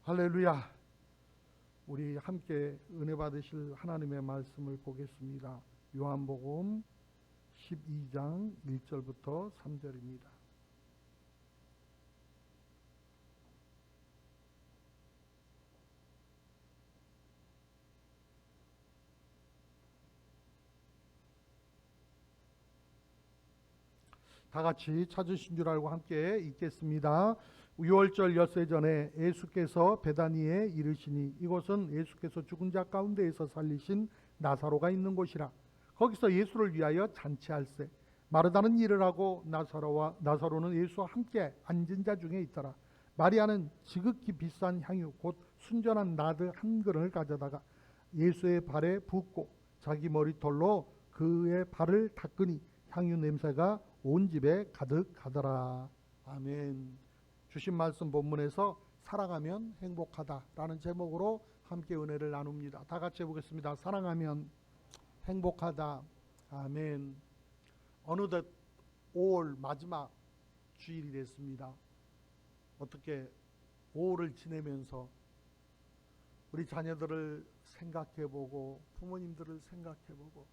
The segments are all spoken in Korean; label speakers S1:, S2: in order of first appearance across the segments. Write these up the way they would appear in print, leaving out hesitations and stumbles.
S1: 할렐루야. 우리 함께 은혜 받으실 하나님의 말씀을 보겠습니다. 요한복음 12장 1절부터 3절입니다. 다 같이 찾으신 줄 알고 함께 읽겠습니다. 6월절 엿새 전에 예수께서 베다니에 이르시니 이곳은 예수께서 죽은 자 가운데에서 살리신 나사로가 있는 곳이라. 거기서 예수를 위하여 잔치할세. 마르다는 일을 하고 나사로는 예수와 함께 앉은 자 중에 있더라. 마리아는 지극히 비싼 향유 곧 순전한 나드 한 그릇을 가져다가 예수의 발에 붓고 자기 머리털로 그의 발을 닦으니 향유 냄새가 온 집에 가득하더라. 아멘. 주신 말씀 본문에서 사랑하면 행복하다라는 제목으로 함께 은혜를 나눕니다. 다 같이 해보겠습니다. 사랑하면 행복하다. 아멘. 어느덧 5월 마지막 주일이 됐습니다. 어떻게 5월을 지내면서 우리 자녀들을 생각해보고 부모님들을 생각해보고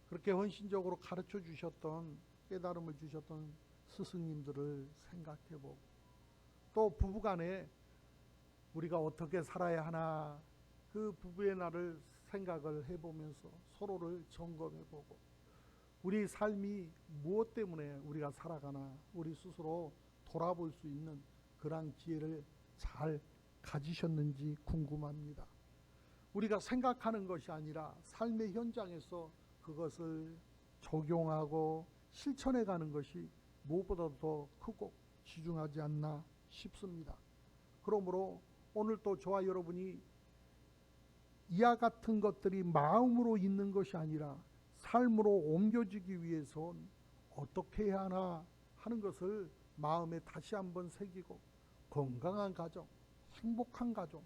S1: 그렇게 헌신적으로 가르쳐 주셨던, 깨달음을 주셨던 스승님들을 생각해보고 또 부부간에 우리가 어떻게 살아야 하나, 그 부부의 날을 생각을 해보면서 서로를 점검해보고 우리 삶이 무엇 때문에 우리가 살아가나 우리 스스로 돌아볼 수 있는 그런 기회를 잘 가지셨는지 궁금합니다. 우리가 생각하는 것이 아니라 삶의 현장에서 그것을 적용하고 실천해 가는 것이 무엇보다도 더 크고 지중하지 않나 싶습니다. 그러므로 오늘 또 저와 여러분이 이와 같은 것들이 마음으로 있는 것이 아니라 삶으로 옮겨지기 위해선 어떻게 해야 하나 하는 것을 마음에 다시 한번 새기고 건강한 가정, 행복한 가정,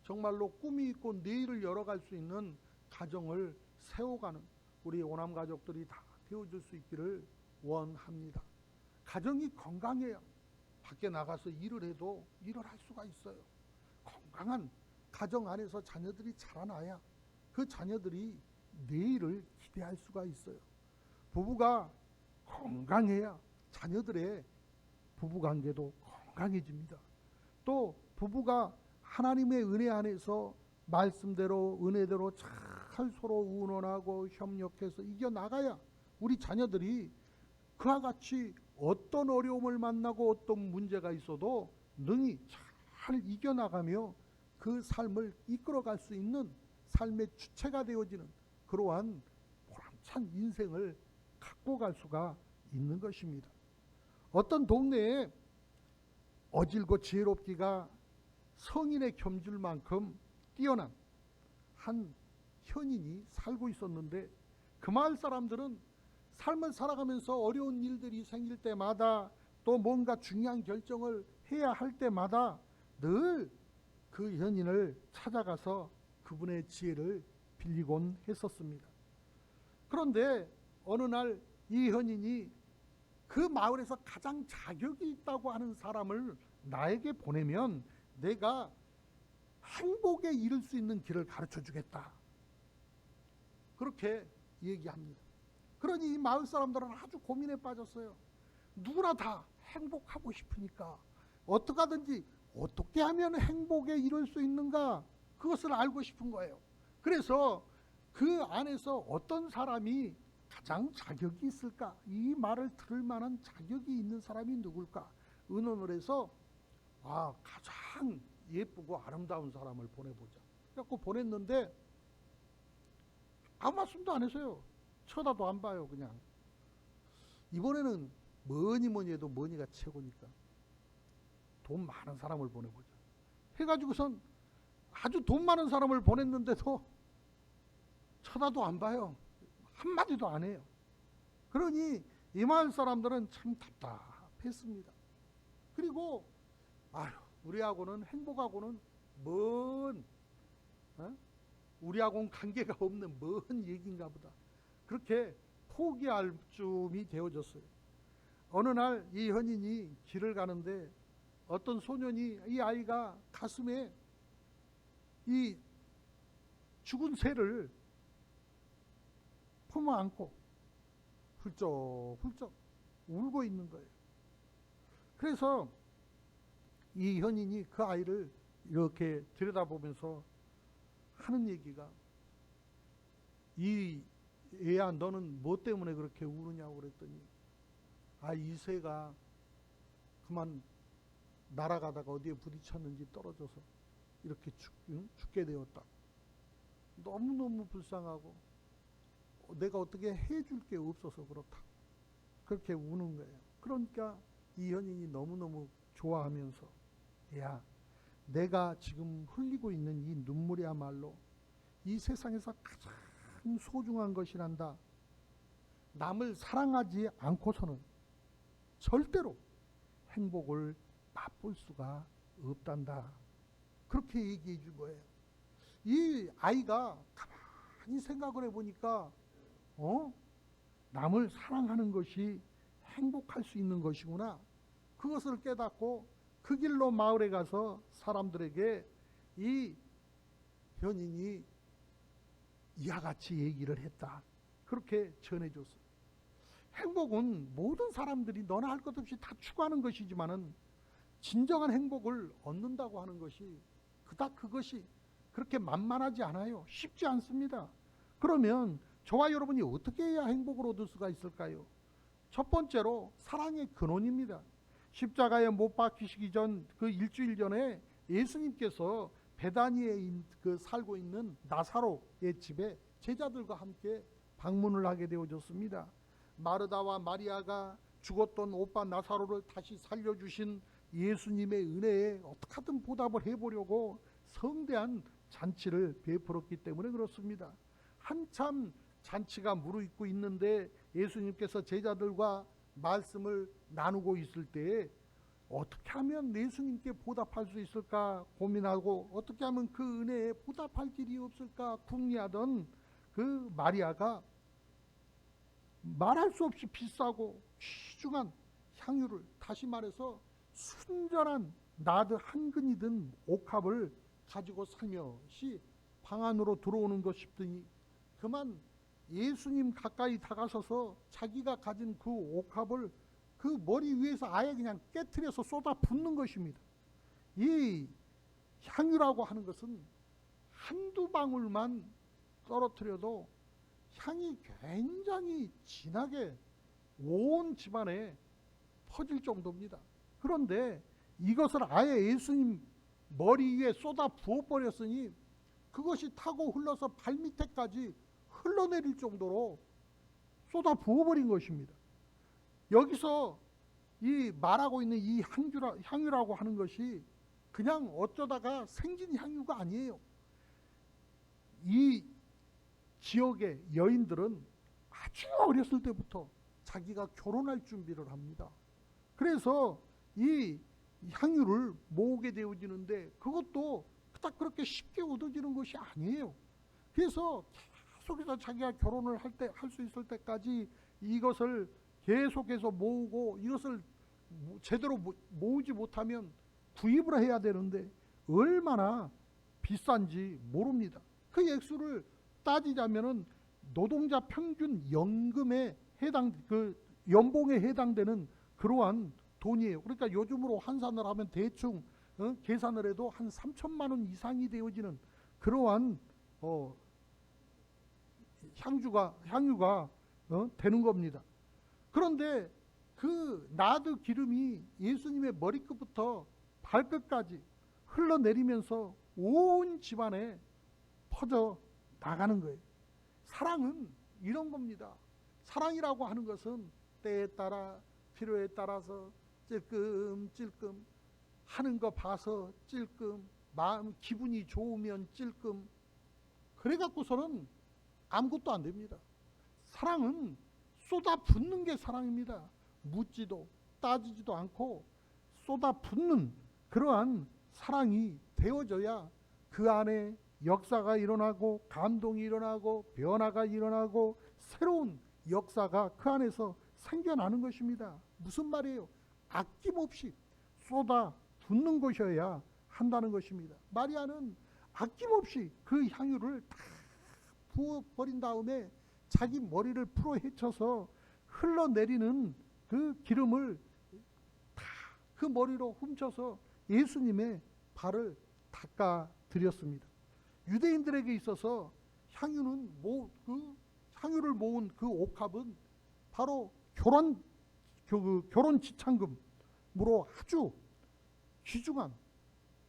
S1: 정말로 꿈이 있고 내일을 열어갈 수 있는 가정을 세워가는 우리 오남 가족들이 다 되어줄 수 있기를 원합니다. 가정이 건강해야 밖에 나가서 일을 해도 일을 할 수가 있어요. 건강한 가정 안에서 자녀들이 자라나야 그 자녀들이 내일을 기대할 수가 있어요. 부부가 건강해야 자녀들의 부부관계도 건강해집니다. 또 부부가 하나님의 은혜 안에서 말씀대로 은혜대로 잘 서로 의논하고 협력해서 이겨나가야 우리 자녀들이 그와 같이 어떤 어려움을 만나고 어떤 문제가 있어도 능히 잘 이겨나가며 그 삶을 이끌어갈 수 있는 삶의 주체가 되어지는 그러한 보람찬 인생을 갖고 갈 수가 있는 것입니다. 어떤 동네에 어질고 지혜롭기가 성인의 겸줄만큼 뛰어난 한 현인이 살고 있었는데 그 마을 사람들은 삶을 살아가면서 어려운 일들이 생길 때마다 또 뭔가 중요한 결정을 해야 할 때마다 늘 그 현인을 찾아가서 그분의 지혜를 빌리곤 했었습니다. 그런데 어느 날 이 현인이 그 마을에서 가장 자격이 있다고 하는 사람을 나에게 보내면 내가 행복에 이를 수 있는 길을 가르쳐 주겠다. 그렇게 얘기합니다. 그러니 이 마을 사람들은 아주 고민에 빠졌어요. 누구나 다 행복하고 싶으니까 어떻게 하든지 어떻게 하면 행복에 이룰 수 있는가 그것을 알고 싶은 거예요. 그래서 그 안에서 어떤 사람이 가장 자격이 있을까, 이 말을 들을 만한 자격이 있는 사람이 누굴까 의논을 해서 가장 예쁘고 아름다운 사람을 보내보자. 그래서 보냈는데 아무 말씀도 안 했어요. 쳐다도 안 봐요. 그냥 이번에는 뭐니 해도 뭐니가 최고니까 돈 많은 사람을 보내보자 해가지고선 아주 돈 많은 사람을 보냈는데도 쳐다도 안 봐요. 한마디도 안 해요. 그러니 이 마을 사람들은 참 답답했습니다. 그리고 우리하고는 행복하고는 먼 우리하고는 관계가 없는 먼 얘기인가 보다. 그렇게 포기할 쯤이 되어졌어요. 어느 날 이 현인이 길을 가는데 어떤 소년이 이 아이가 가슴에 이 죽은 새를 품어 안고 훌쩍훌쩍 울고 있는 거예요. 그래서 이 현인이 그 아이를 이렇게 들여다보면서 하는 얘기가, 이 애야 너는 뭐 때문에 그렇게 우느냐고 그랬더니, 이 새가 그만 날아가다가 어디에 부딪혔는지 떨어져서 이렇게 죽게 되었다. 너무너무 불쌍하고 내가 어떻게 해줄 게 없어서 그렇다. 그렇게 우는 거예요. 그러니까 이 현인이 너무너무 좋아하면서, 야, 내가 지금 흘리고 있는 이 눈물이야말로 이 세상에서 가장 소중한 것이란다. 남을 사랑하지 않고서는 절대로 행복을 맛볼 수가 없단다. 그렇게 얘기해 준 거예요. 이 아이가 가만히 생각을 해보니까 남을 사랑하는 것이 행복할 수 있는 것이구나. 그것을 깨닫고 그 길로 마을에 가서 사람들에게 이 현인이 이와 같이 얘기를 했다. 그렇게 전해줬어요. 행복은 모든 사람들이 너나 할 것 없이 다 추구하는 것이지만은 진정한 행복을 얻는다고 하는 것이 그닥 그것이 그렇게 만만하지 않아요. 쉽지 않습니다. 그러면 저와 여러분이 어떻게 해야 행복을 얻을 수가 있을까요? 첫 번째로 사랑의 근원입니다. 십자가에 못 박히시기 전 그 일주일 전에 예수님께서 베다니에 살고 있는 나사로의 집에 제자들과 함께 방문을 하게 되어졌습니다. 마르다와 마리아가 죽었던 오빠 나사로를 다시 살려주신 예수님의 은혜에 어떻게 하든 보답을 해보려고 성대한 잔치를 베풀었기 때문에 그렇습니다. 한참 잔치가 무르익고 있는데 예수님께서 제자들과 말씀을 나누고 있을 때에 어떻게 하면 예수님께 보답할 수 있을까 고민하고 어떻게 하면 그 은혜에 보답할 길이 없을까 궁리하던 그 마리아가 말할 수 없이 비싸고 귀중한 향유를, 다시 말해서 순전한 나드 한 근이 든 옥합을 가지고 살며시 방 안으로 들어오는 것 싶더니 그만 예수님 가까이 다가서서 자기가 가진 그 옥합을 그 머리 위에서 아예 그냥 깨트려서 쏟아 붓는 것입니다. 이 향유라고 하는 것은 한두 방울만 떨어뜨려도 향이 굉장히 진하게 온 집안에 퍼질 정도입니다. 그런데 이것을 아예 예수님 머리 위에 쏟아 부어버렸으니 그것이 타고 흘러서 발밑에까지 흘러내릴 정도로 쏟아 부어버린 것입니다. 여기서 이 말하고 있는 이 향유라고 하는 것이 그냥 어쩌다가 생긴 향유가 아니에요. 이 지역의 여인들은 아주 어렸을 때부터 자기가 결혼할 준비를 합니다. 그래서 이 향유를 모으게 되어지는데 그것도 딱 그렇게 쉽게 얻어지는 것이 아니에요. 그래서 계속해서 자기가 결혼을 할 수 있을 때까지 이것을 계속해서 모으고 이것을 제대로 모으지 못하면 구입을 해야 되는데 얼마나 비싼지 모릅니다. 그 액수를 따지자면은 노동자 평균 연금에 연봉에 해당되는 그러한 돈이에요. 그러니까 요즘으로 환산을 하면 대충 계산을 해도 한 3천만 원 이상이 되어지는 그러한 향유가 되는 겁니다. 그런데 그 나드 기름이 예수님의 머리끝부터 발끝까지 흘러내리면서 온 집안에 퍼져 나가는 거예요. 사랑은 이런 겁니다. 사랑이라고 하는 것은 때에 따라 필요에 따라서 찔끔찔끔 하는 거 봐서 찔끔, 마음 기분이 좋으면 찔끔, 그래 갖고서는 아무것도 안 됩니다. 사랑은 쏟아붓는 게 사랑입니다. 묻지도 따지지도 않고 쏟아붓는 그러한 사랑이 되어져야 그 안에 역사가 일어나고 감동이 일어나고 변화가 일어나고 새로운 역사가 그 안에서 생겨나는 것입니다. 무슨 말이에요? 아낌없이 쏟아 붓는 것이어야 한다는 것입니다. 마리아는 아낌없이 그 향유를 다 부어버린 다음에 자기 머리를 풀어 헤쳐서 흘러내리는 그 기름을 다 그 머리로 훔쳐서 예수님의 발을 닦아 드렸습니다. 유대인들에게 있어서 향유를 모은 그 옥합은 바로 결혼 지참금으로 아주 귀중한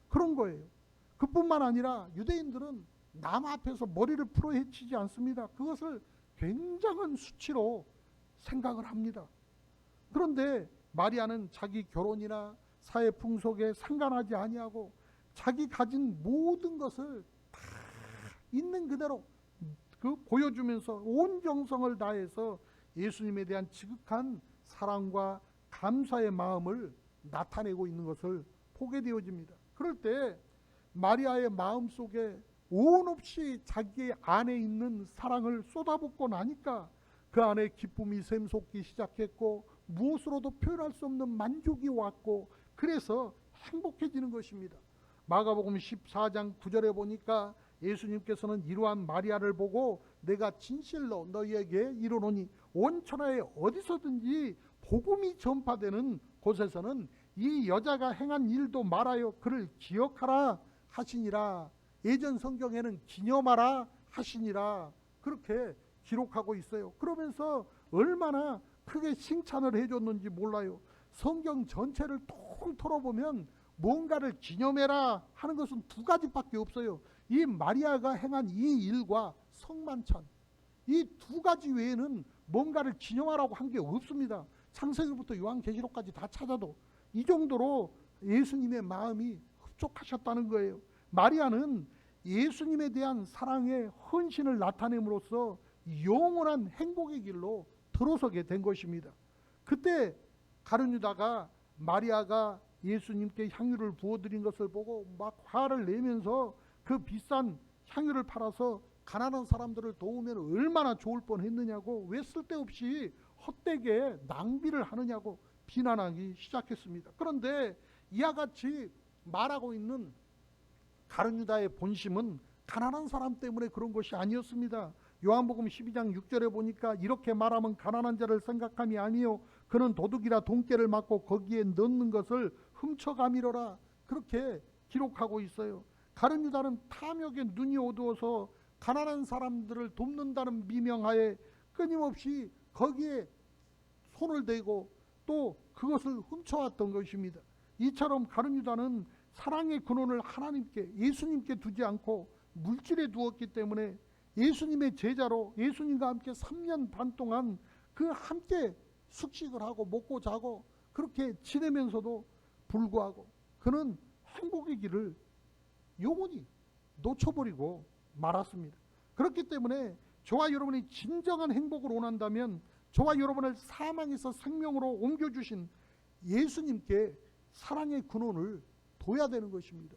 S1: 그런 거예요. 그뿐만 아니라 유대인들은 남 앞에서 머리를 풀어 헤치지 않습니다. 그것을 굉장한 수치로 생각을 합니다. 그런데 마리아는 자기 결혼이나 사회 풍속에 상관하지 아니하고 자기 가진 모든 것을 다 있는 그대로 보여주면서 온 정성을 다해서 예수님에 대한 지극한 사랑과 감사의 마음을 나타내고 있는 것을 보게 되어집니다. 그럴 때 마리아의 마음 속에 온 없이 자기 안에 있는 사랑을 쏟아붓고 나니까 그 안에 기쁨이 샘솟기 시작했고 무엇으로도 표현할 수 없는 만족이 왔고 그래서 행복해지는 것입니다. 마가복음 14장 9절에 보니까 예수님께서는 이러한 마리아를 보고 내가 진실로 너희에게 이르노니 온 천하에 어디서든지 복음이 전파되는 곳에서는 이 여자가 행한 일도 말하여 그를 기억하라 하시니라. 예전 성경에는 기념하라 하시니라 그렇게 기록하고 있어요. 그러면서 얼마나 크게 칭찬을 해줬는지 몰라요. 성경 전체를 통틀어 보면 뭔가를 기념해라 하는 것은 두 가지밖에 없어요. 이 마리아가 행한 이 일과 성만찬, 이 두 가지 외에는 뭔가를 기념하라고 한 게 없습니다. 창세기부터 요한계시록까지 다 찾아도 이 정도로 예수님의 마음이 흡족하셨다는 거예요. 마리아는 예수님에 대한 사랑의 헌신을 나타냄으로써 영원한 행복의 길로 들어서게 된 것입니다. 그때 가룟 유다가 마리아가 예수님께 향유를 부어드린 것을 보고 막 화를 내면서 그 비싼 향유를 팔아서 가난한 사람들을 도우면 얼마나 좋을 뻔했느냐고, 왜 쓸데없이 헛되게 낭비를 하느냐고 비난하기 시작했습니다. 그런데 이와 같이 말하고 있는 가룟 유다의 본심은 가난한 사람 때문에 그런 것이 아니었습니다. 요한복음 12장 6절에 보니까 이렇게 말하면 가난한 자를 생각함이 아니요 그는 도둑이라 돈깨를 맞고 거기에 넣는 것을 훔쳐가미러라 그렇게 기록하고 있어요. 가룟 유다는 탐욕에 눈이 어두워서 가난한 사람들을 돕는다는 미명하에 끊임없이 거기에 손을 대고 또 그것을 훔쳐왔던 것입니다. 이처럼 가룟 유다는 사랑의 근원을 하나님께, 예수님께 두지 않고 물질에 두었기 때문에 예수님의 제자로 예수님과 함께 3년 반 동안 그 함께 숙식을 하고 먹고 자고 그렇게 지내면서도 불구하고 그는 행복의 길을 영원히 놓쳐버리고 말았습니다. 그렇기 때문에 저와 여러분이 진정한 행복을 원한다면 저와 여러분을 사망에서 생명으로 옮겨주신 예수님께 사랑의 근원을 둬야 되는 것입니다.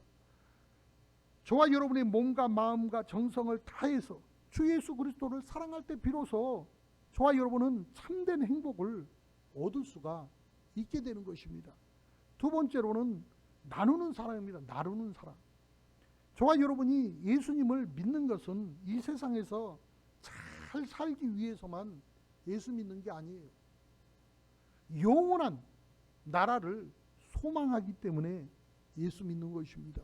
S1: 저와 여러분의 몸과 마음과 정성을 다해서 주 예수 그리스도를 사랑할 때 비로소 저와 여러분은 참된 행복을 얻을 수가 있게 되는 것입니다. 두 번째로는 나누는 사랑입니다. 나누는 사랑. 저와 여러분이 예수님을 믿는 것은 이 세상에서 잘 살기 위해서만 예수 믿는 게 아니에요. 영원한 나라를 소망하기 때문에 예수 믿는 것입니다.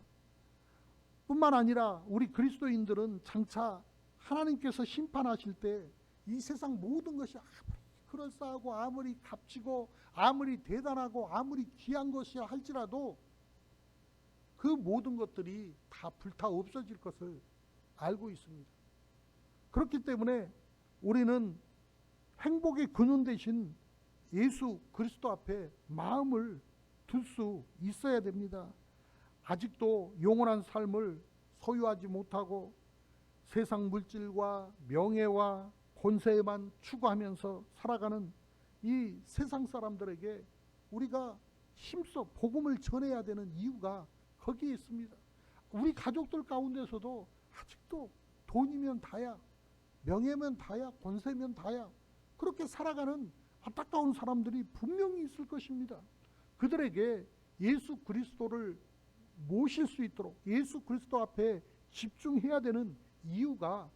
S1: 뿐만 아니라 우리 그리스도인들은 장차 하나님께서 심판하실 때 이 세상 모든 것이 아무리 그럴싸하고 아무리 값지고 아무리 대단하고 아무리 귀한 것이라 할지라도 그 모든 것들이 다 불타 없어질 것을 알고 있습니다. 그렇기 때문에 우리는 행복의 근원 되신 예수 그리스도 앞에 마음을 둘 수 있어야 됩니다. 아직도 영원한 삶을 소유하지 못하고 세상 물질과 명예와 권세에만 추구하면서 살아가는 이 세상 사람들에게 우리가 힘써 복음을 전해야 되는 이유가 거기에 있습니다. 우리 가족들 가운데서도 아직도 돈이면 다야, 명예면 다야, 권세면 다야 그렇게 살아가는 안타까운 사람들이 분명히 있을 것입니다. 그들에게 예수 그리스도를 모실 수 있도록 예수 그리스도 앞에 집중해야 되는 이유가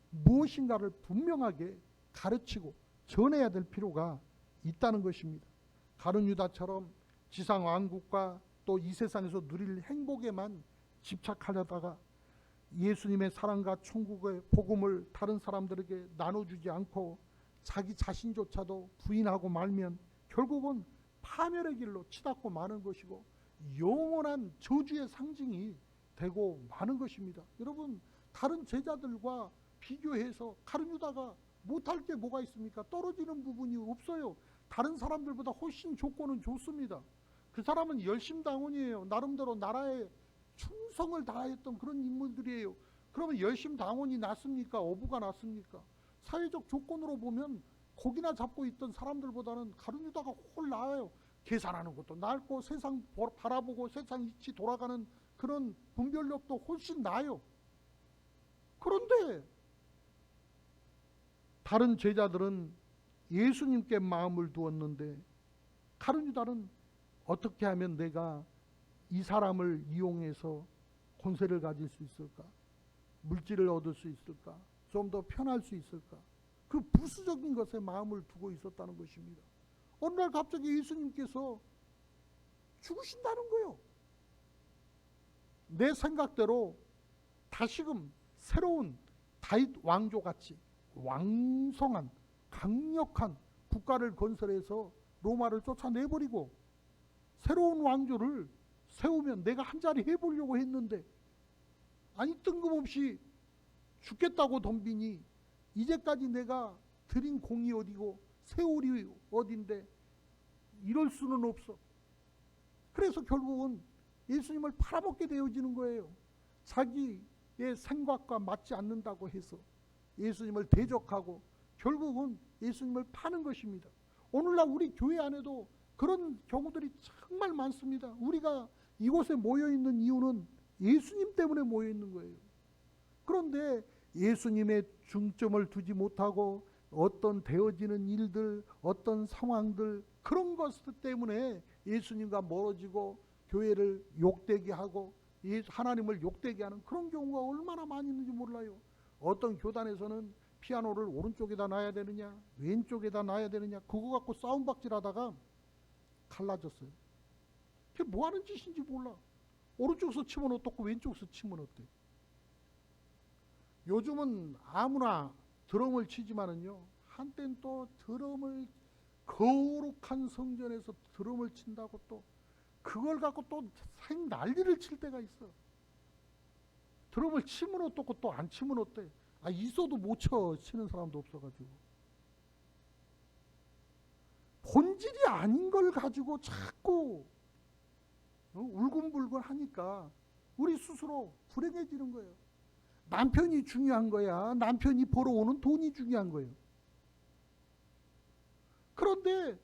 S1: 무엇인가를 분명하게 가르치고 전해야 될 필요가 있다는 것입니다. 가룟 유다처럼 지상 왕국과 또 이 세상에서 누릴 행복에만 집착하려다가 예수님의 사랑과 천국의 복음을 다른 사람들에게 나눠주지 않고 자기 자신조차도 부인하고 말면 결국은 파멸의 길로 치닫고 마는 것이고 영원한 저주의 상징이 되고 마는 것입니다. 여러분, 다른 제자들과 비교해서 가룟 유다가 못할 게 뭐가 있습니까? 떨어지는 부분이 없어요. 다른 사람들보다 훨씬 조건은 좋습니다. 그 사람은 열심당원이에요. 나름대로 나라에 충성을 다했던 그런 인물들이에요. 그러면 열심당원이 낫습니까? 어부가 낫습니까? 사회적 조건으로 보면 고기나 잡고 있던 사람들보다는 가룟 유다가 훨 나아요. 계산하는 것도 넓고 세상 바라보고 세상 이치 돌아가는 그런 분별력도 훨씬 나아요. 그런데 다른 제자들은 예수님께 마음을 두었는데 가룟 유다는 어떻게 하면 내가 이 사람을 이용해서 권세를 가질 수 있을까? 물질을 얻을 수 있을까? 좀 더 편할 수 있을까? 그 부수적인 것에 마음을 두고 있었다는 것입니다. 어느 날 갑자기 예수님께서 죽으신다는 거예요. 내 생각대로 다시금 새로운 다윗 왕조같이 왕성한 강력한 국가를 건설해서 로마를 쫓아내버리고 새로운 왕조를 세우면 내가 한 자리 해보려고 했는데 아니 뜬금없이 죽겠다고 덤비니 이제까지 내가 드린 공이 어디고 세월이 어딘데 이럴 수는 없어. 그래서 결국은 예수님을 팔아먹게 되어지는 거예요. 자기의 생각과 맞지 않는다고 해서 예수님을 대적하고 결국은 예수님을 파는 것입니다. 오늘날 우리 교회 안에도 그런 경우들이 정말 많습니다. 우리가 이곳에 모여있는 이유는 예수님 때문에 모여있는 거예요. 그런데 예수님의 중점을 두지 못하고 어떤 되어지는 일들, 어떤 상황들 그런 것들 때문에 예수님과 멀어지고 교회를 욕되게 하고 하나님을 욕되게 하는 그런 경우가 얼마나 많이 있는지 몰라요. 어떤 교단에서는 피아노를 오른쪽에다 놔야 되느냐 왼쪽에다 놔야 되느냐 그거 갖고 싸움박질하다가 갈라졌어요. 그게 뭐하는 짓인지 몰라. 오른쪽에서 치면 어떻고 왼쪽에서 치면 어때. 요즘은 아무나 드럼을 치지만은요 한때는 또 드럼을 거룩한 성전에서 드럼을 친다고 또 그걸 갖고 또 생 난리를 칠 때가 있어. 드럼을 치면 어떻고 또 안 치면 어때. 있어도 못 치는 사람도 없어가지고 본질이 아닌 걸 가지고 자꾸 울근불근 하니까 우리 스스로 불행해지는 거예요. 남편이 중요한 거야. 남편이 벌어오는 돈이 중요한 거예요. 그런데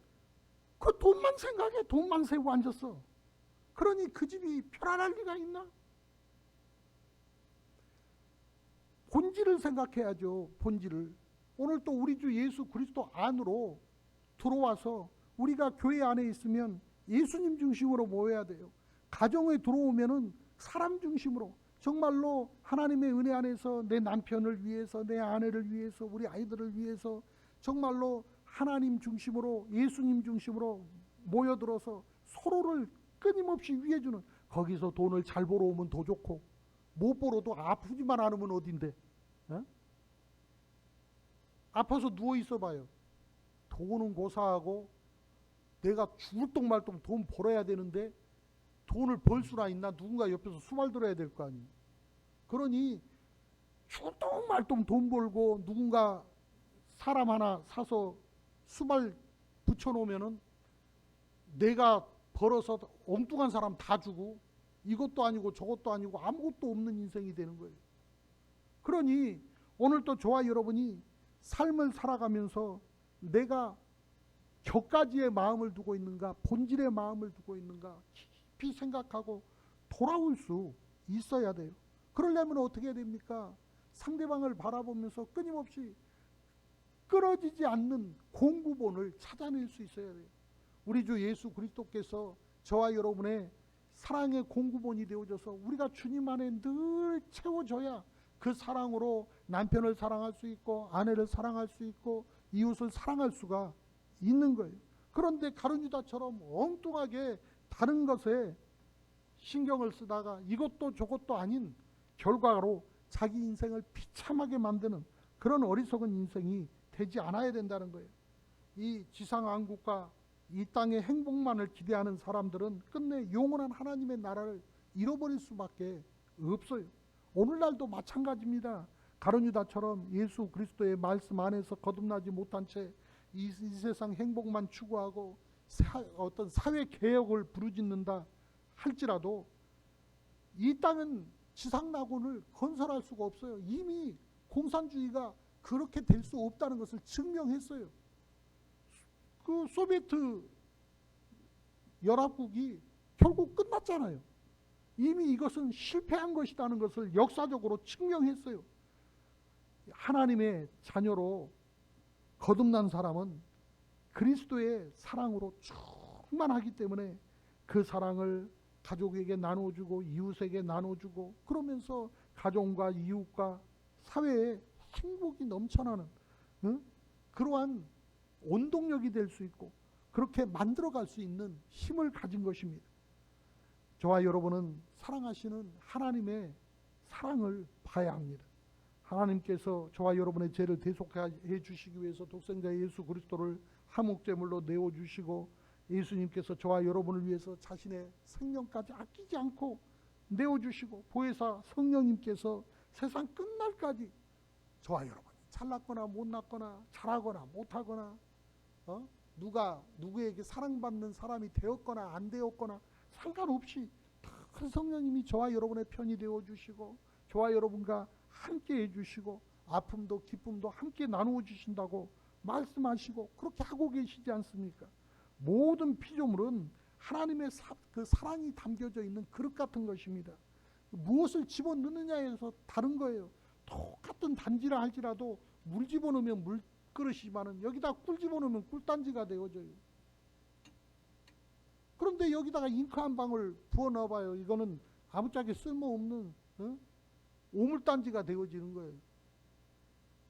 S1: 그 돈만 생각해. 돈만 세고 앉았어. 그러니 그 집이 편안할 리가 있나? 본질을 생각해야죠. 본질을. 오늘 또 우리 주 예수 그리스도 안으로 들어와서 우리가 교회 안에 있으면 예수님 중심으로 모여야 돼요. 가정에 들어오면은 사람 중심으로 정말로 하나님의 은혜 안에서 내 남편을 위해서 내 아내를 위해서 우리 아이들을 위해서 정말로 하나님 중심으로 예수님 중심으로 모여들어서 서로를 끊임없이 위해주는 거기서 돈을 잘 벌어오면 더 좋고 못 벌어도 아프지만 않으면 어딘데 아파서 누워있어 봐요. 돈은 고사하고 내가 죽을 똥 말똥 돈 벌어야 되는데 돈을 벌 수나 있나. 누군가 옆에서 수발 들어야 될 거 아니에요. 그러니 죽을 똥 말똥 돈 벌고 누군가 사람 하나 사서 수발 붙여놓으면은 내가 벌어서 엉뚱한 사람 다 주고 이것도 아니고 저것도 아니고 아무것도 없는 인생이 되는 거예요. 그러니 오늘 또 저와 여러분이 삶을 살아가면서 내가 격가지의 마음을 두고 있는가 본질의 마음을 두고 있는가 깊이 생각하고 돌아올 수 있어야 돼요. 그러려면 어떻게 해야 됩니까? 상대방을 바라보면서 끊임없이 끊어지지 않는 공구본을 찾아낼 수 있어야 돼요. 우리 주 예수 그리스도께서 저와 여러분의 사랑의 공급원이 되어줘서 우리가 주님 안에 늘 채워져야 그 사랑으로 남편을 사랑할 수 있고 아내를 사랑할 수 있고 이웃을 사랑할 수가 있는 거예요. 그런데 가룟유다처럼 엉뚱하게 다른 것에 신경을 쓰다가 이것도 저것도 아닌 결과로 자기 인생을 비참하게 만드는 그런 어리석은 인생이 되지 않아야 된다는 거예요. 이 지상왕국과 이 땅의 행복만을 기대하는 사람들은 끝내 영원한 하나님의 나라를 잃어버릴 수밖에 없어요. 오늘날도 마찬가지입니다. 가룟유다처럼 예수 그리스도의 말씀 안에서 거듭나지 못한 채 이 세상 행복만 추구하고 어떤 사회 개혁을 부르짖는다 할지라도 이 땅은 지상낙원을 건설할 수가 없어요. 이미 공산주의가 그렇게 될 수 없다는 것을 증명했어요. 그 소비에트 연합국이 결국 끝났잖아요. 이미 이것은 실패한 것이라는 것을 역사적으로 증명했어요. 하나님의 자녀로 거듭난 사람은 그리스도의 사랑으로 충만하기 때문에 그 사랑을 가족에게 나눠주고 이웃에게 나눠주고 그러면서 가정과 이웃과 사회에 행복이 넘쳐나는 그러한 원동력이 될 수 있고 그렇게 만들어갈 수 있는 힘을 가진 것입니다. 저와 여러분은 사랑하시는 하나님의 사랑을 봐야 합니다. 하나님께서 저와 여러분의 죄를 대속해 주시기 위해서 독생자 예수 그리스도를 화목제물로 내어주시고 예수님께서 저와 여러분을 위해서 자신의 생명까지 아끼지 않고 내어주시고 보혜사 성령님께서 세상 끝날까지 저와 여러분이 잘났거나 못났거나 잘하거나 못하거나 누가 누구에게 사랑받는 사람이 되었거나 안 되었거나 상관없이 다 성령님이 저와 여러분의 편이 되어주시고 저와 여러분과 함께 해주시고 아픔도 기쁨도 함께 나누어 주신다고 말씀하시고 그렇게 하고 계시지 않습니까? 모든 피조물은 하나님의 그 사랑이 담겨져 있는 그릇 같은 것입니다. 무엇을 집어넣느냐에서 다른 거예요. 똑같은 단지라 할지라도 물 집어넣으면 물그릇이지만은 여기다 꿀 집어넣으면 꿀단지가 되어져요. 그런데 여기다가 잉크 한 방울 부어 넣어봐요. 이거는 아무짝에 쓸모없는 오물단지가 되어지는 거예요.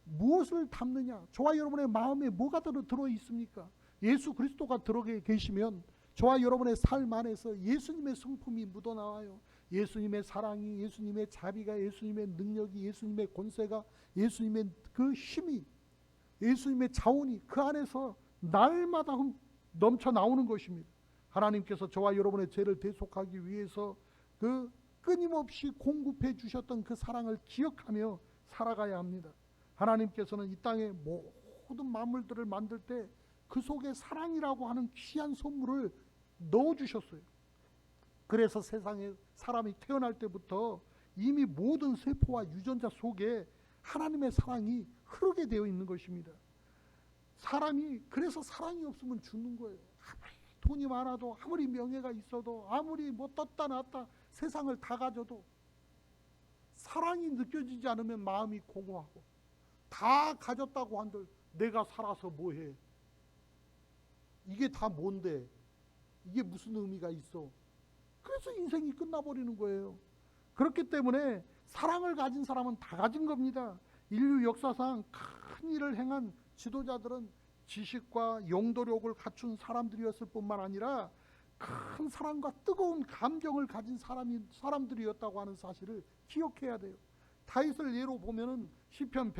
S1: 무엇을 담느냐? 저와 여러분의 마음에 뭐가 들어 있습니까? 예수 그리스도가 들어 계시면 저와 여러분의 삶 안에서 예수님의 성품이 묻어나와요. 예수님의 사랑이, 예수님의 자비가, 예수님의 능력이, 예수님의 권세가, 예수님의 그 힘이, 예수님의 자원이 그 안에서 날마다 넘쳐 나오는 것입니다. 하나님께서 저와 여러분의 죄를 대속하기 위해서 그 끊임없이 공급해 주셨던 그 사랑을 기억하며 살아가야 합니다. 하나님께서는 이 땅의 모든 만물들을 만들 때 그 속에 사랑이라고 하는 귀한 선물을 넣어주셨어요. 그래서 세상에 사람이 태어날 때부터 이미 모든 세포와 유전자 속에 하나님의 사랑이 흐르게 되어 있는 것입니다. 그래서 사랑이 없으면 죽는 거예요. 아무리 돈이 많아도 아무리 명예가 있어도 아무리 뭐 떴다 놨다 세상을 다 가져도 사랑이 느껴지지 않으면 마음이 공허하고 다 가졌다고 한들 내가 살아서 뭐해? 이게 다 뭔데? 이게 무슨 의미가 있어? 그래서 인생이 끝나버리는 거예요. 그렇기 때문에 사랑을 가진 사람은 다 가진 겁니다. 인류 역사상 큰 일을 행한 지도자들은 지식과 용도력을 갖춘 사람들이었을 뿐만 아니라 큰 사랑과 뜨거운 감정을 가진 사람들이었다고 하는 사실을 기억해야 돼요. 다윗을 예로 보면은 시편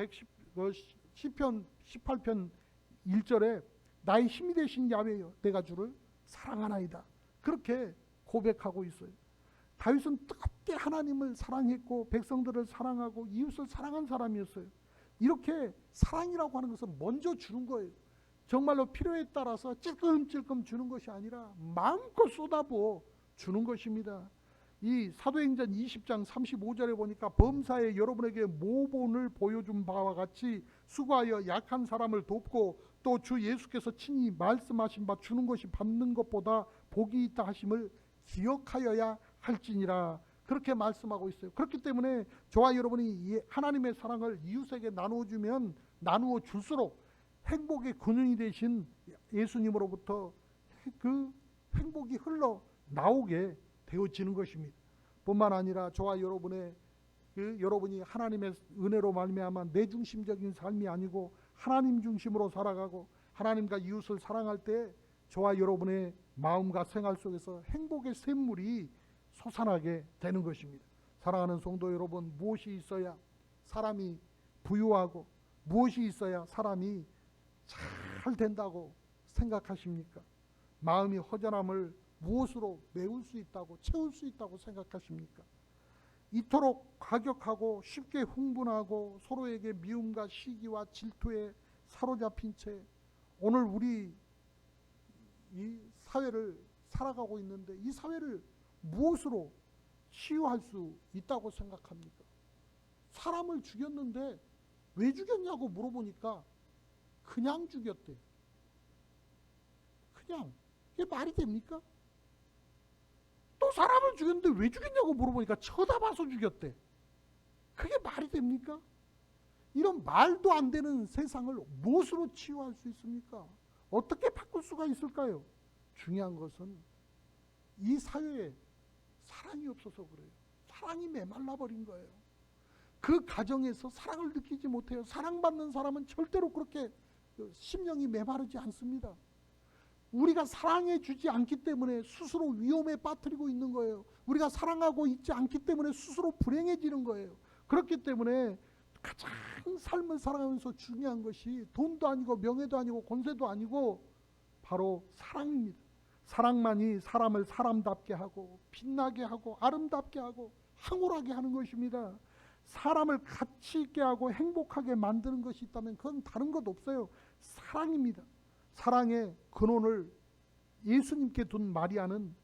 S1: 18편 1절에 나의 힘이 되신 야훼여 내가 주를 사랑하나이다. 그렇게 고백하고 있어요. 다윗은 뜨겁게 하나님을 사랑했고 백성들을 사랑하고 이웃을 사랑한 사람이었어요. 이렇게 사랑이라고 하는 것은 먼저 주는 거예요. 정말로 필요에 따라서 찔끔찔끔 주는 것이 아니라 마음껏 쏟아부어 주는 것입니다. 이 사도행전 20장 35절에 보니까 범사에 여러분에게 모본을 보여준 바와 같이 수고하여 약한 사람을 돕고 또 주 예수께서 친히 말씀하신 바 주는 것이 받는 것보다 복이 있다 하심을 기억하여야 할지니라. 그렇게 말씀하고 있어요. 그렇기 때문에 저와 여러분이 하나님의 사랑을 이웃에게 나누어주면 나누어 줄수록 행복의 근원이 되신 예수님으로부터 그 행복이 흘러 나오게 되어지는 것입니다. 뿐만 아니라 저와 여러분의 여러분이 하나님의 은혜로 말미암아 내 중심적인 삶이 아니고 하나님 중심으로 살아가고 하나님과 이웃을 사랑할 때 저와 여러분의 마음과 생활 속에서 행복의 샘물이 솟아나게 되는 것입니다. 사랑하는 성도 여러분, 무엇이 있어야 사람이 부유하고 무엇이 있어야 사람이 잘 된다고 생각하십니까? 마음이 허전함을 무엇으로 메울 수 있다고, 채울 수 있다고 생각하십니까? 이토록 과격하고 쉽게 흥분하고 서로에게 미움과 시기와 질투에 사로잡힌 채 오늘 우리 이 사회를 살아가고 있는데 이 사회를 무엇으로 치유할 수 있다고 생각합니까? 사람을 죽였는데 왜 죽였냐고 물어보니까 그냥 죽였대. 그냥. 이게 말이 됩니까? 또 사람을 죽였는데 왜 죽였냐고 물어보니까 쳐다봐서 죽였대. 그게 말이 됩니까? 이런 말도 안 되는 세상을 무엇으로 치유할 수 있습니까? 어떻게 바꿀 수가 있을까요? 중요한 것은 이 사회에 사랑이 없어서 그래요. 사랑이 메말라 버린 거예요. 그 가정에서 사랑을 느끼지 못해요. 사랑받는 사람은 절대로 그렇게 심령이 메마르지 않습니다. 우리가 사랑해 주지 않기 때문에 스스로 위험에 빠뜨리고 있는 거예요. 우리가 사랑하고 있지 않기 때문에 스스로 불행해지는 거예요. 그렇기 때문에 가장 삶을 살아가면서 중요한 것이 돈도 아니고 명예도 아니고 권세도 아니고 바로 사랑입니다. 사랑만이 사람을 사람답게 하고 빛나게 하고 아름답게 하고 황홀하게 하는 것입니다. 사람을 가치 있게 하고 행복하게 만드는 것이 있다면 그건 다른 것 없어요. 사랑입니다. 사랑의 근원을 예수님께 둔 마리아는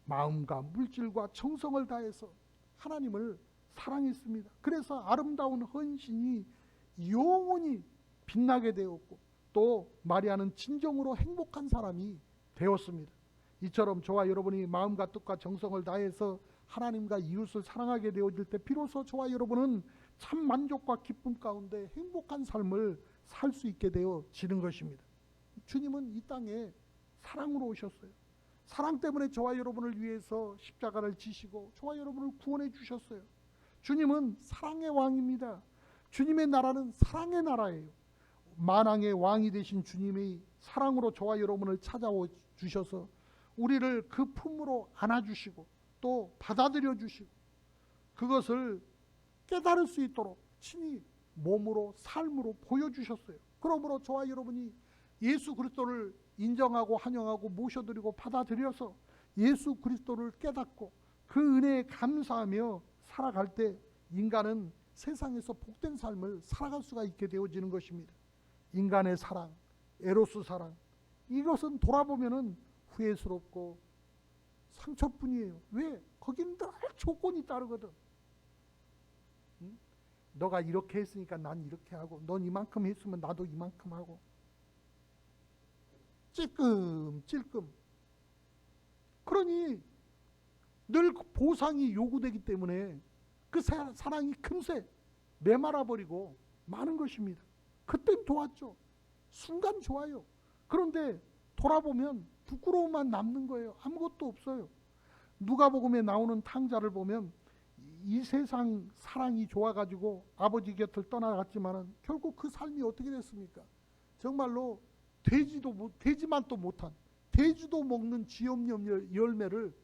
S1: 마음과 물질과 정성을 다해서 하나님을 사랑했습니다. 그래서 아름다운 헌신이 영원히 빛나게 되었고 또 마리아는 진정으로 행복한 사람이 되었습니다. 이처럼 저와 여러분이 마음과 뜻과 정성을 다해서 하나님과 이웃을 사랑하게 되어질 때 비로소 저와 여러분은 참 만족과 기쁨 가운데 행복한 삶을 살 수 있게 되어지는 것입니다. 주님은 이 땅에 사랑으로 오셨어요. 사랑 때문에 저와 여러분을 위해서 십자가를 지시고 저와 여러분을 구원해 주셨어요. 주님은 사랑의 왕입니다. 주님의 나라는 사랑의 나라예요. 만왕의 왕이 되신 주님이 사랑으로 저와 여러분을 찾아오 주셔서 우리를 그 품으로 안아주시고 또 받아들여 주시고 그것을 깨달을 수 있도록 친히 몸으로 삶으로 보여주셨어요. 그러므로 저와 여러분이 예수 그리스도를 인정하고 환영하고 모셔드리고 받아들여서 예수 그리스도를 깨닫고 그 은혜에 감사하며 살아갈 때 인간은 세상에서 복된 삶을 살아갈 수가 있게 되어지는 것입니다. 인간의 사랑, 에로스 사랑, 이것은 돌아보면은 후회스럽고 상처뿐이에요. 왜? 거긴 늘 조건이 따르거든. 응? 너가 이렇게 했으니까 난 이렇게 하고 넌 이만큼 했으면 나도 이만큼 하고 찔끔찔끔. 그러니 늘 보상이 요구되기 때문에 그 사랑이 금세 메말아버리고 마는 것입니다. 그땐 좋았죠. 순간 좋아요. 그런데 돌아보면 부끄러움만 남는 거예요. 아무것도 없어요. 누가복음에 나오는 탕자를 보면 이 세상 사랑이 좋아가지고 아버지 곁을 떠나갔지만은 결국 그 삶이 어떻게 됐습니까? 정말로 되지만 또 못한 돼지도 먹는 쥐염염 열매를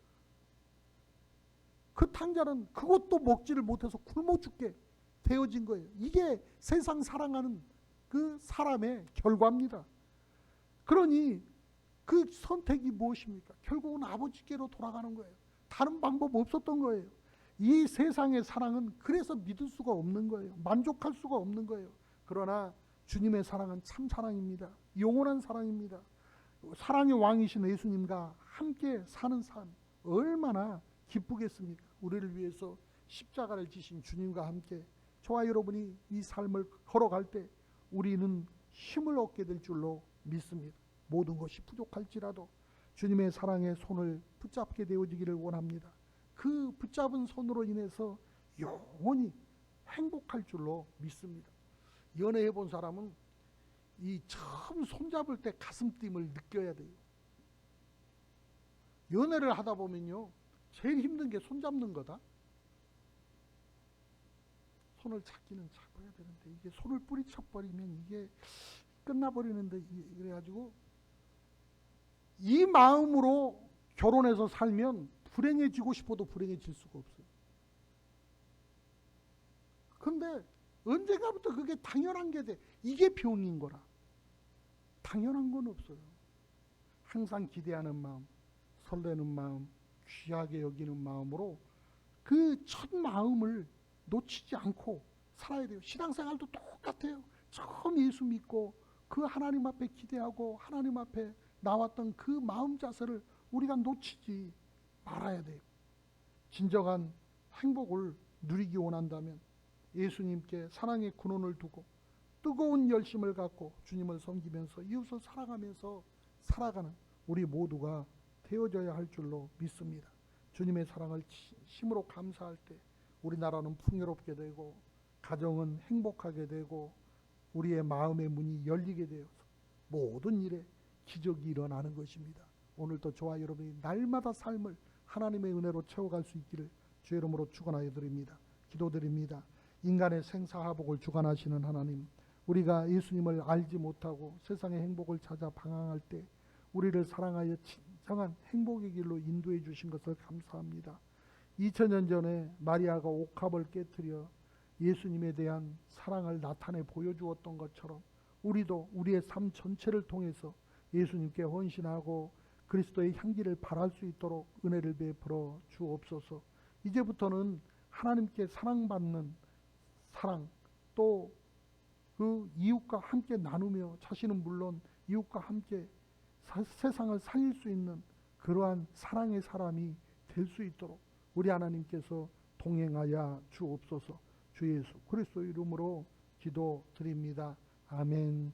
S1: 그 탕자는 그것도 먹지를 못해서 굶어 죽게 되어진 거예요. 이게 세상 사랑하는 그 사람의 결과입니다. 그러니 그 선택이 무엇입니까? 결국은 아버지께로 돌아가는 거예요. 다른 방법 없었던 거예요. 이 세상의 사랑은 그래서 믿을 수가 없는 거예요. 만족할 수가 없는 거예요. 그러나 주님의 사랑은 참 사랑입니다. 영원한 사랑입니다. 사랑의 왕이신 예수님과 함께 사는 삶 얼마나 기쁘겠습니까? 우리를 위해서 십자가를 지신 주님과 함께 저와 여러분이 이 삶을 걸어갈 때 우리는 힘을 얻게 될 줄로 믿습니다. 모든 것이 부족할지라도 주님의 사랑의 손을 붙잡게 되어지기를 원합니다. 그 붙잡은 손으로 인해서 영원히 행복할 줄로 믿습니다. 연애해 본 사람은 이 처음 손잡을 때 가슴 띵을 느껴야 돼요. 연애를 하다 보면요, 제일 힘든 게 손 잡는 거다. 손을 잡기는 잡아야 되는데 이게 손을 뿌리쳐버리면 이게 끝나버리는데, 그래가지고 이 마음으로 결혼해서 살면 불행해지고 싶어도 불행해질 수가 없어요. 근데 언젠가부터 그게 당연한 게 돼. 이게 병인 거라. 당연한 건 없어요. 항상 기대하는 마음, 설레는 마음, 귀하게 여기는 마음으로 그 첫 마음을 놓치지 않고 살아야 돼요. 신앙생활도 똑같아요. 처음 예수 믿고 그 하나님 앞에 기대하고 하나님 앞에 나왔던 그 마음 자세를 우리가 놓치지 말아야 돼요. 진정한 행복을 누리기 원한다면 예수님께 사랑의 근원을 두고 뜨거운 열심을 갖고 주님을 섬기면서 이웃을 사랑하면서 살아가는 우리 모두가 되어져야 할 줄로 믿습니다. 주님의 사랑을 심으로 감사할 때 우리나라는 풍요롭게 되고 가정은 행복하게 되고 우리의 마음의 문이 열리게 되어서 모든 일에 기적이 일어나는 것입니다. 오늘도 저와 여러분이 날마다 삶을 하나님의 은혜로 채워갈 수 있기를 주의 이름으로 축원하여 드립니다. 기도드립니다. 인간의 생사화복을 주관하시는 하나님, 우리가 예수님을 알지 못하고 세상의 행복을 찾아 방황할 때 우리를 사랑하여 진정한 행복의 길로 인도해 주신 것을 감사합니다. 2000년 전에 마리아가 옥합을 깨뜨려 예수님에 대한 사랑을 나타내 보여주었던 것처럼 우리도 우리의 삶 전체를 통해서 예수님께 헌신하고 그리스도의 향기를 발할 수 있도록 은혜를 베풀어 주옵소서. 이제부터는 하나님께 사랑받는 사랑, 또 그 이웃과 함께 나누며 자신은 물론 이웃과 함께 세상을 살릴 수 있는 그러한 사랑의 사람이 될 수 있도록 우리 하나님께서 동행하여 주옵소서. 주 예수 그리스도 이름으로 기도드립니다. 아멘.